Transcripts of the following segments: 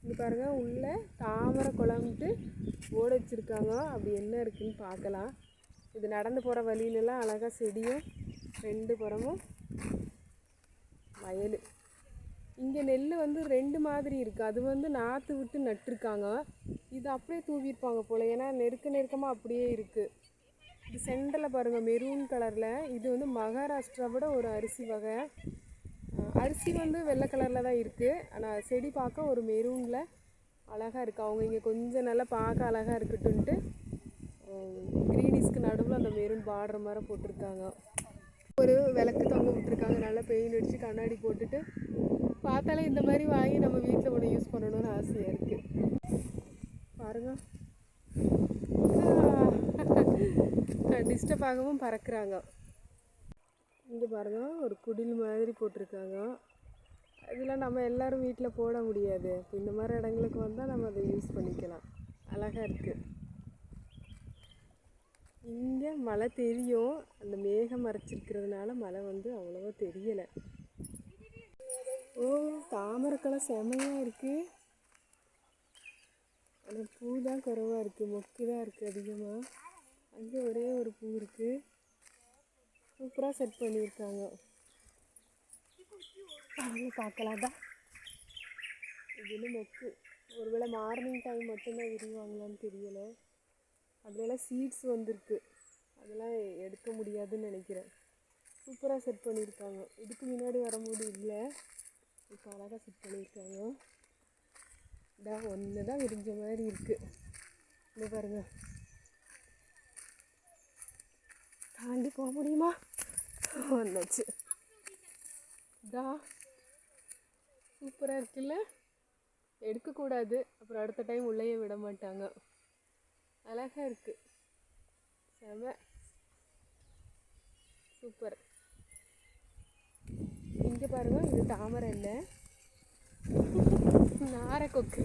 இங்கே பாருங்கள் உள்ளே தாமரை குளம்ட்டு ஓட வச்சுருக்காங்க. அப்படி என்ன இருக்குதுன்னு பார்க்கலாம். இது நடந்து போகிற வழியிலலாம் அழகாக செடியும் 2 புறமும் வயல். இங்கே நெல் வந்து 2 மாதிரி இருக்குது. அது வந்து நாற்று விட்டு நட்டுருக்காங்க. இது அப்படியே தூவியிருப்பாங்க போல், ஏன்னா நெருக்கமாக அப்படியே இருக்குது. இது சென்டரில் பாருங்கள் மெரூன் கலரில். இது வந்து மகாராஷ்டிராவோட ஒரு அரிசி வகை. அரிசி வந்து வெள்ளை கலரில் தான் இருக்குது, ஆனால் செடி பார்க்க ஒரு மெரூனில் அழகாக இருக்குது. அவங்க இங்கே கொஞ்சம் நல்லா பார்க்க அழகாக இருக்கட்டுன்ட்டு க்ரீனிஸ்க்கு நடுவில் அந்த மெரூன் பார்டர் மாதிரி போட்டிருக்காங்க. ஒரு விளக்கு தொங்க விட்டுருக்காங்க. நல்லா பெயிண்ட் அடித்து கண்ணாடி போட்டுட்டு பார்த்தாலே இந்த மாதிரி வாங்கி நம்ம வீட்டில் ஒன்று யூஸ் பண்ணணும்னு ஆசையாக இருக்குது. பாருங்கள், டிஸ்டர்ப் ஆகவும் பறக்கிறாங்க. இங்கே பாருங்கள் ஒரு குடில் மாதிரி போட்டிருக்காங்க. இதெல்லாம் நம்ம எல்லோரும் வீட்டில் போட முடியாது. இப்போ இந்த மாதிரி இடங்களுக்கு வந்தால் நம்ம அதை யூஸ் பண்ணிக்கலாம். அழகாக இருக்குது. இங்கே மழை தெரியும், அந்த மேகம் மறைச்சிருக்கிறதுனால மழை வந்து அவ்வளோவா தெரியலை. ஓ, தாமரைக்கெல்லாம் செமையாக இருக்குது. ஆனால் பூ தான் குறைவாக இருக்குது, மொக்கு தான் இருக்குது அதிகமாக. அங்கே ஒரே ஒரு பூ இருக்குது. சூப்பராக செட் பண்ணியிருக்காங்க. அவங்க பார்க்கலாம் தான். இது இன்னும் மொக்கு. ஒருவேளை மார்னிங் டைம் மட்டும்தான் விரிவாங்களான்னு தெரியலை. அதிலெல்லாம் சீட்ஸ் வந்திருக்கு, அதெல்லாம் எடுக்க முடியாதுன்னு நினைக்கிறேன். சூப்பராக செட் பண்ணியிருக்காங்க. இதுக்கு முன்னாடி வரும்போது இல்லை, இப்போ அழகாக செட் பண்ணியிருக்காங்க. இதான் ஒன்று தான் விரிஞ்ச மாதிரி இருக்குது. இங்கே பாருங்கள், தாண்டி போக முடியுமா? வந்துச்சு. இதான் சூப்பராக இருக்குல்ல. எடுக்கக்கூடாது, அப்புறம் அடுத்த டைம் உள்ளேயே விட மாட்டாங்க. அழகாக இருக்குது, செம சூப்பர். இங்கே பாருங்கள், இது தாமரை இல்லை, நாரை கொக்கு.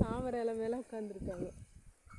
தாமரை இலை மேலே உட்காந்துருக்காங்க.